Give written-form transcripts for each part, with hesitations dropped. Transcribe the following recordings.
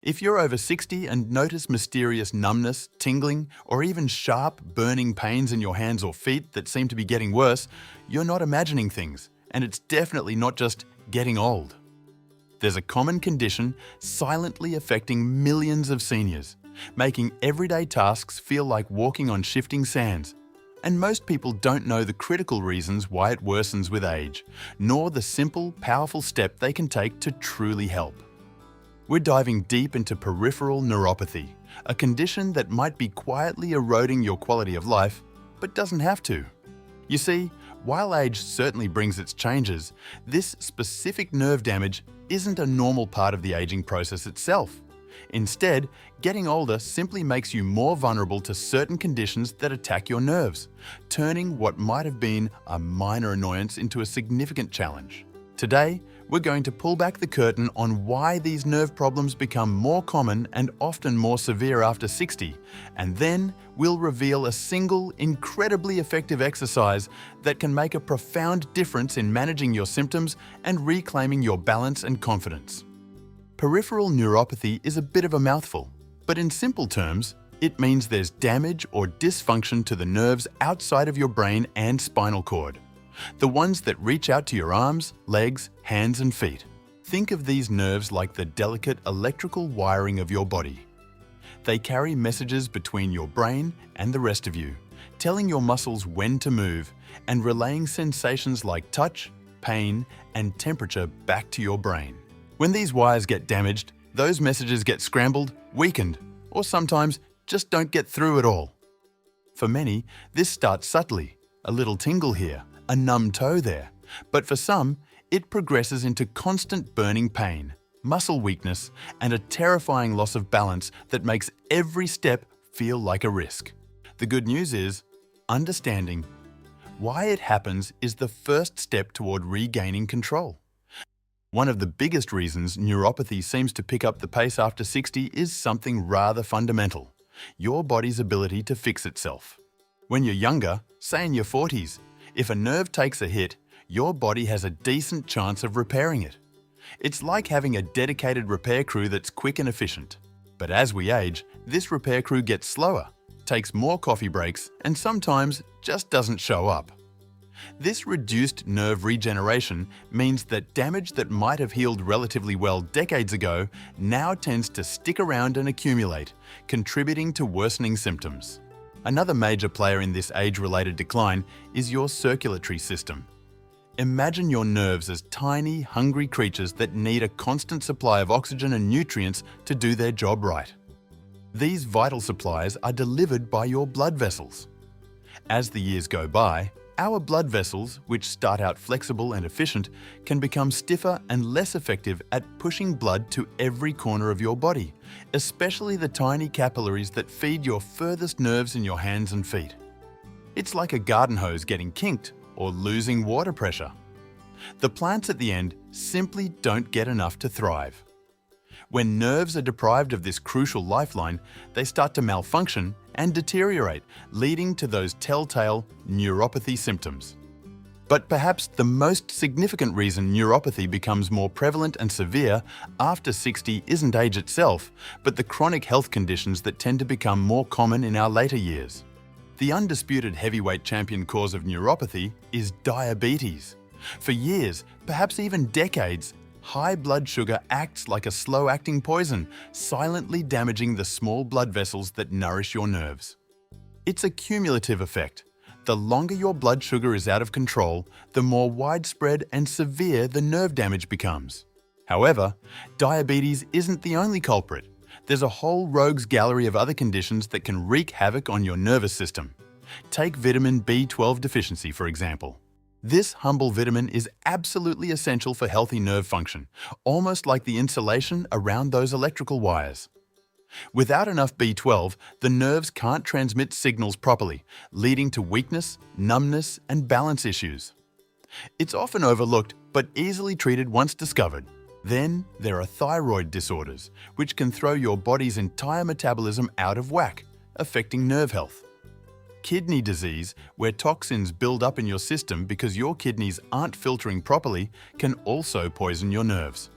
If you're over 60 and notice mysterious numbness, tingling, or even sharp, burning pains in your hands or feet that seem to be getting worse, you're not imagining things, and it's definitely not just getting old. There's a common condition silently affecting millions of seniors, making everyday tasks feel like walking on shifting sands. And most people don't know the critical reasons why it worsens with age, nor the simple, powerful step they can take to truly help. We're diving deep into peripheral neuropathy, a condition that might be quietly eroding your quality of life, but doesn't have to. You see, while age certainly brings its changes, this specific nerve damage isn't a normal part of the aging process itself. Instead, getting older simply makes you more vulnerable to certain conditions that attack your nerves, turning what might have been a minor annoyance into a significant challenge. Today, we're going to pull back the curtain on why these nerve problems become more common and often more severe after 60, and then we'll reveal a single, incredibly effective exercise that can make a profound difference in managing your symptoms and reclaiming your balance and confidence. Peripheral neuropathy is a bit of a mouthful, but in simple terms, it means there's damage or dysfunction to the nerves outside of your brain and spinal cord. The ones that reach out to your arms, legs, hands, and feet. Think of these nerves like the delicate electrical wiring of your body. They carry messages between your brain and the rest of you, telling your muscles when to move and relaying sensations like touch, pain, and temperature back to your brain. When these wires get damaged, those messages get scrambled, weakened, or sometimes just don't get through at all. For many, this starts subtly, a little tingle here, a numb toe there, but for some, it progresses into constant burning pain, muscle weakness, and a terrifying loss of balance that makes every step feel like a risk. The good news is, understanding why it happens is the first step toward regaining control. One of the biggest reasons neuropathy seems to pick up the pace after 60 is something rather fundamental: your body's ability to fix itself. When you're younger, say in your 40s, if a nerve takes a hit, your body has a decent chance of repairing it. It's like having a dedicated repair crew that's quick and efficient. But as we age, this repair crew gets slower, takes more coffee breaks, and sometimes just doesn't show up. This reduced nerve regeneration means that damage that might have healed relatively well decades ago now tends to stick around and accumulate, contributing to worsening symptoms. Another major player in this age-related decline is your circulatory system. Imagine your nerves as tiny, hungry creatures that need a constant supply of oxygen and nutrients to do their job right. These vital supplies are delivered by your blood vessels. As the years go by, our blood vessels, which start out flexible and efficient, can become stiffer and less effective at pushing blood to every corner of your body, especially the tiny capillaries that feed your furthest nerves in your hands and feet. It's like a garden hose getting kinked or losing water pressure. The plants at the end simply don't get enough to thrive. When nerves are deprived of this crucial lifeline, they start to malfunction and deteriorate, leading to those telltale neuropathy symptoms. But perhaps the most significant reason neuropathy becomes more prevalent and severe after 60 isn't age itself, but the chronic health conditions that tend to become more common in our later years. The undisputed heavyweight champion cause of neuropathy is diabetes. For years, perhaps even decades, high blood sugar acts like a slow-acting poison, silently damaging the small blood vessels that nourish your nerves. It's a cumulative effect. The longer your blood sugar is out of control, the more widespread and severe the nerve damage becomes. However, diabetes isn't the only culprit. There's a whole rogues gallery of other conditions that can wreak havoc on your nervous system. Take vitamin B12 deficiency, for example. This humble vitamin is absolutely essential for healthy nerve function, almost like the insulation around those electrical wires. Without enough B12, the nerves can't transmit signals properly, leading to weakness, numbness, and balance issues. It's often overlooked, but easily treated once discovered. Then there are thyroid disorders, which can throw your body's entire metabolism out of whack, affecting nerve health. Kidney disease, where toxins build up in your system because your kidneys aren't filtering properly, can also poison your nerves.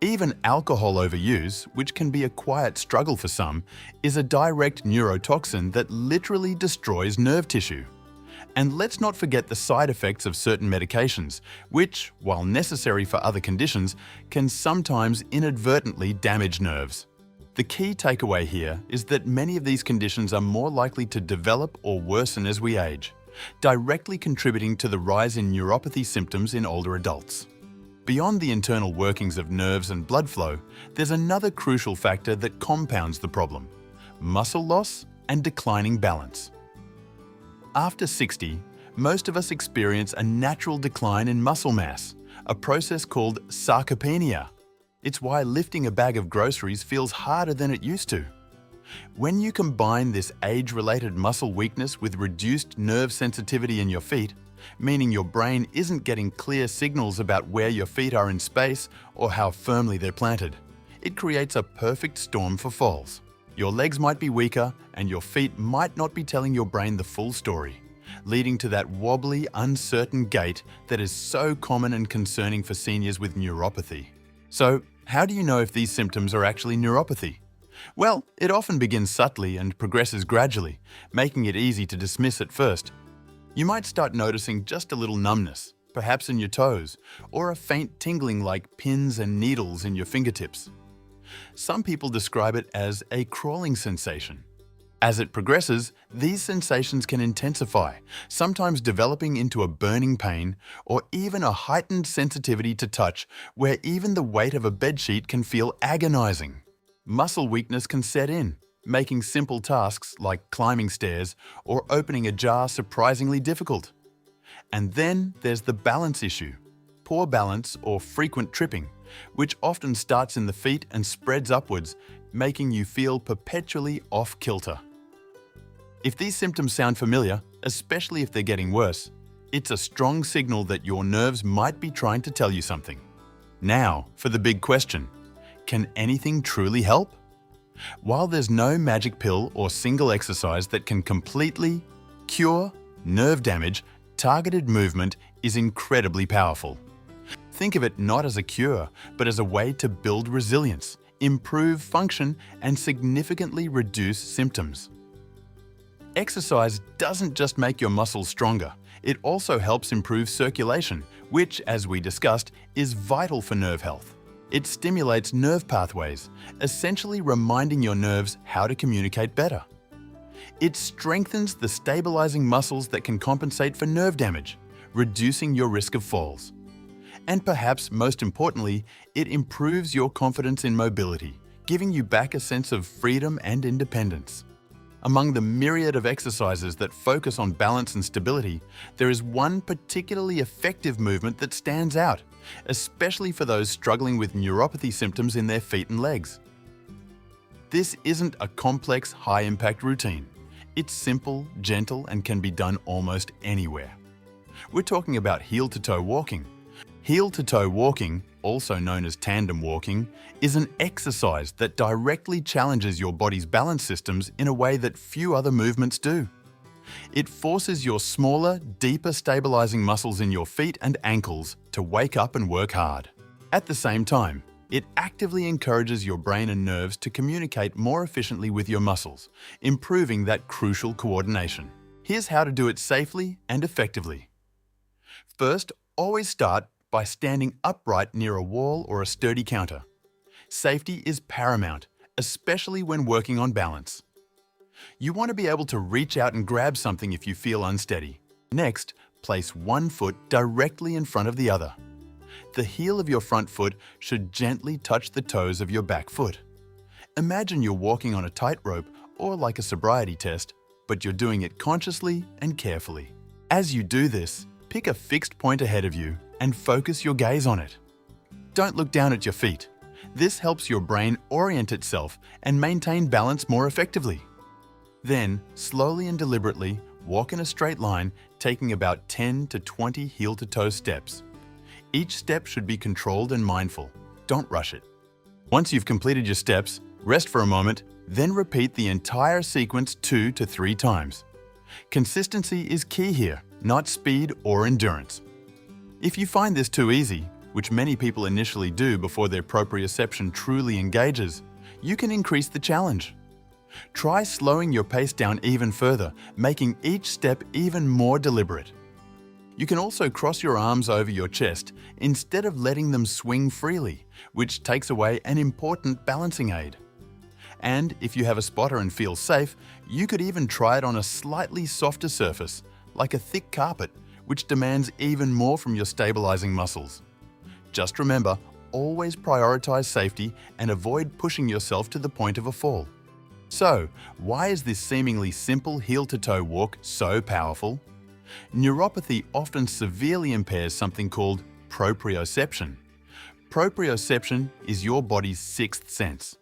Even alcohol overuse, which can be a quiet struggle for some, is a direct neurotoxin that literally destroys nerve tissue. And let's not forget the side effects of certain medications, which, while necessary for other conditions, can sometimes inadvertently damage nerves. The key takeaway here is that many of these conditions are more likely to develop or worsen as we age, directly contributing to the rise in neuropathy symptoms in older adults. Beyond the internal workings of nerves and blood flow, there's another crucial factor that compounds the problem: muscle loss and declining balance. After 60, most of us experience a natural decline in muscle mass, a process called sarcopenia. It's why lifting a bag of groceries feels harder than it used to. When you combine this age-related muscle weakness with reduced nerve sensitivity in your feet, meaning your brain isn't getting clear signals about where your feet are in space or how firmly they're planted, it creates a perfect storm for falls. Your legs might be weaker and your feet might not be telling your brain the full story, leading to that wobbly, uncertain gait that is so common and concerning for seniors with neuropathy. So, how do you know if these symptoms are actually neuropathy? Well, it often begins subtly and progresses gradually, making it easy to dismiss at first. You might start noticing just a little numbness, perhaps in your toes, or a faint tingling like pins and needles in your fingertips. Some people describe it as a crawling sensation. As it progresses, these sensations can intensify, sometimes developing into a burning pain or even a heightened sensitivity to touch where even the weight of a bedsheet can feel agonizing. Muscle weakness can set in, making simple tasks like climbing stairs or opening a jar surprisingly difficult. And then there's the balance issue: poor balance or frequent tripping, which often starts in the feet and spreads upwards, making you feel perpetually off-kilter. If these symptoms sound familiar, especially if they're getting worse, it's a strong signal that your nerves might be trying to tell you something. Now, for the big question: can anything truly help? While there's no magic pill or single exercise that can completely cure nerve damage, targeted movement is incredibly powerful. Think of it not as a cure, but as a way to build resilience, improve function, and significantly reduce symptoms. Exercise doesn't just make your muscles stronger, it also helps improve circulation, which, as we discussed, is vital for nerve health. It stimulates nerve pathways, essentially reminding your nerves how to communicate better. It strengthens the stabilizing muscles that can compensate for nerve damage, reducing your risk of falls. And perhaps most importantly, it improves your confidence in mobility, giving you back a sense of freedom and independence. Among the myriad of exercises that focus on balance and stability, there is one particularly effective movement that stands out, especially for those struggling with neuropathy symptoms in their feet and legs. This isn't a complex, high-impact routine. It's simple, gentle, and can be done almost anywhere. We're talking about heel-to-toe walking. Heel-to-toe walking, also known as tandem walking, is an exercise that directly challenges your body's balance systems in a way that few other movements do. It forces your smaller, deeper stabilizing muscles in your feet and ankles to wake up and work hard. At the same time, it actively encourages your brain and nerves to communicate more efficiently with your muscles, improving that crucial coordination. Here's how to do it safely and effectively. First, always start by standing upright near a wall or a sturdy counter. Safety is paramount, especially when working on balance. You want to be able to reach out and grab something if you feel unsteady. Next, place one foot directly in front of the other. The heel of your front foot should gently touch the toes of your back foot. Imagine you're walking on a tightrope or like a sobriety test, but you're doing it consciously and carefully. As you do this, pick a fixed point ahead of you and focus your gaze on it. Don't look down at your feet. This helps your brain orient itself and maintain balance more effectively. Then, slowly and deliberately, walk in a straight line, taking about 10 to 20 heel-to-toe steps. Each step should be controlled and mindful. Don't rush it. Once you've completed your steps, rest for a moment, then repeat the entire sequence 2 to 3 times. Consistency is key here, not speed or endurance. If you find this too easy, which many people initially do before their proprioception truly engages, you can increase the challenge. Try slowing your pace down even further, making each step even more deliberate. You can also cross your arms over your chest instead of letting them swing freely, which takes away an important balancing aid. And if you have a spotter and feel safe, you could even try it on a slightly softer surface, like a thick carpet, which demands even more from your stabilizing muscles. Just remember, always prioritize safety and avoid pushing yourself to the point of a fall. So, why is this seemingly simple heel-to-toe walk so powerful? Neuropathy often severely impairs something called proprioception. Proprioception is your body's sixth sense.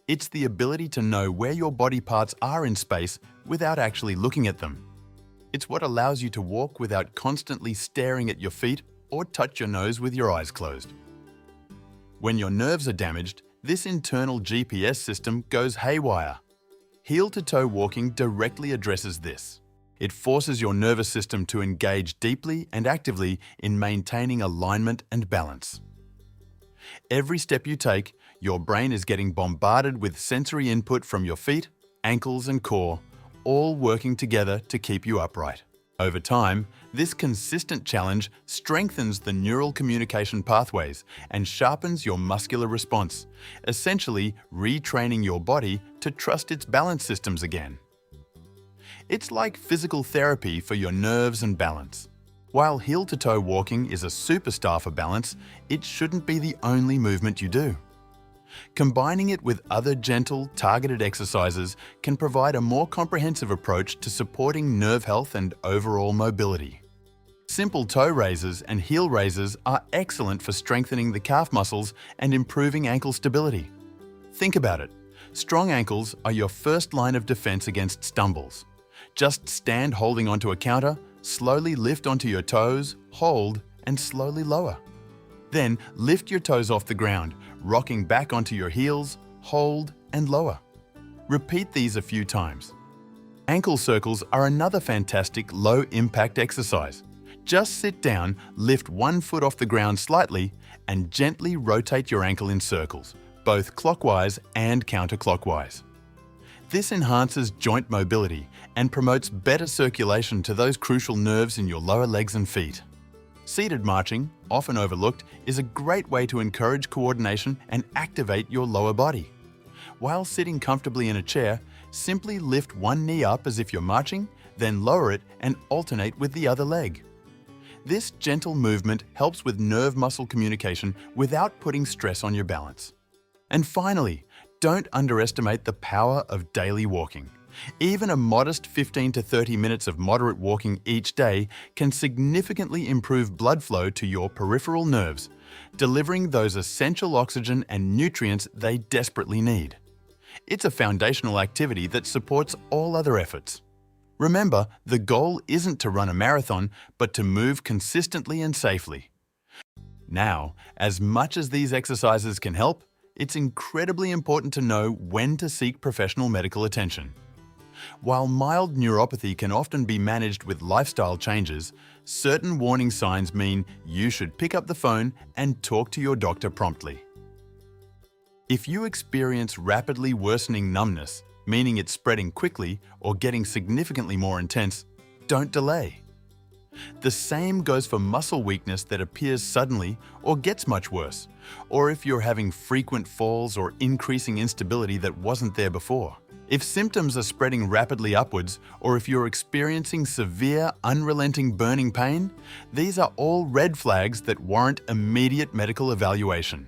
It's the ability to know where your body parts are in space without actually looking at them. It's what allows you to walk without constantly staring at your feet or touch your nose with your eyes closed. When your nerves are damaged, this internal GPS system goes haywire. Heel-to-toe walking directly addresses this. It forces your nervous system to engage deeply and actively in maintaining alignment and balance. Every step you take, your brain is getting bombarded with sensory input from your feet, ankles, and core, all working together to keep you upright. Over time, this consistent challenge strengthens the neural communication pathways and sharpens your muscular response, essentially retraining your body to trust its balance systems again. It's like physical therapy for your nerves and balance. While heel-to-toe walking is a superstar for balance, it shouldn't be the only movement you do. Combining it with other gentle, targeted exercises can provide a more comprehensive approach to supporting nerve health and overall mobility. Simple toe raises and heel raises are excellent for strengthening the calf muscles and improving ankle stability. Think about it. Strong ankles are your first line of defense against stumbles. Just stand holding onto a counter, slowly lift onto your toes, hold, and slowly lower. Then lift your toes off the ground, rocking back onto your heels, hold, and lower. Repeat these a few times. Ankle circles are another fantastic low-impact exercise. Just sit down, lift one foot off the ground slightly, and gently rotate your ankle in circles, both clockwise and counterclockwise. This enhances joint mobility and promotes better circulation to those crucial nerves in your lower legs and feet. Seated marching, often overlooked, is a great way to encourage coordination and activate your lower body. While sitting comfortably in a chair, simply lift one knee up as if you're marching, then lower it and alternate with the other leg. This gentle movement helps with nerve muscle communication without putting stress on your balance. And finally, don't underestimate the power of daily walking. Even a modest 15 to 30 minutes of moderate walking each day can significantly improve blood flow to your peripheral nerves, delivering those essential oxygen and nutrients they desperately need. It's a foundational activity that supports all other efforts. Remember, the goal isn't to run a marathon, but to move consistently and safely. Now, as much as these exercises can help, it's incredibly important to know when to seek professional medical attention. While mild neuropathy can often be managed with lifestyle changes, certain warning signs mean you should pick up the phone and talk to your doctor promptly. If you experience rapidly worsening numbness, meaning it's spreading quickly or getting significantly more intense, don't delay. The same goes for muscle weakness that appears suddenly or gets much worse, or if you're having frequent falls or increasing instability that wasn't there before. If symptoms are spreading rapidly upwards, or if you're experiencing severe, unrelenting burning pain, these are all red flags that warrant immediate medical evaluation.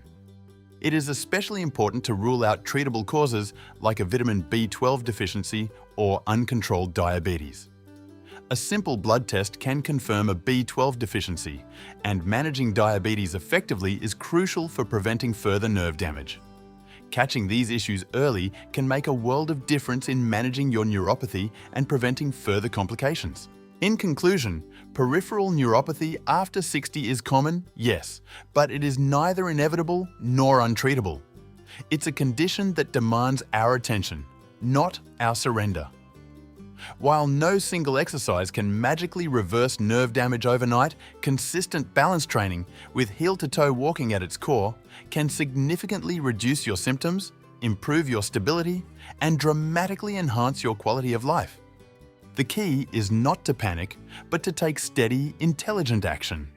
It is especially important to rule out treatable causes like a vitamin B12 deficiency or uncontrolled diabetes. A simple blood test can confirm a B12 deficiency, and managing diabetes effectively is crucial for preventing further nerve damage. Catching these issues early can make a world of difference in managing your neuropathy and preventing further complications. In conclusion, peripheral neuropathy after 60 is common, yes, but it is neither inevitable nor untreatable. It's a condition that demands our attention, not our surrender. While no single exercise can magically reverse nerve damage overnight, consistent balance training, with heel-to-toe walking at its core, can significantly reduce your symptoms, improve your stability, and dramatically enhance your quality of life. The key is not to panic, but to take steady, intelligent action.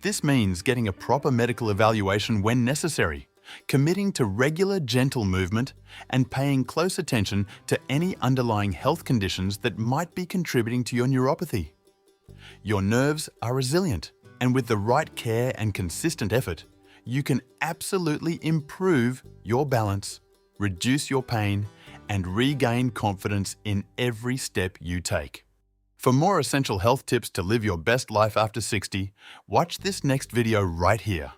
This means getting a proper medical evaluation when necessary, committing to regular, gentle movement, and paying close attention to any underlying health conditions that might be contributing to your neuropathy. Your nerves are resilient, and with the right care and consistent effort, you can absolutely improve your balance, reduce your pain, and regain confidence in every step you take. For more essential health tips to live your best life after 60, watch this next video right here.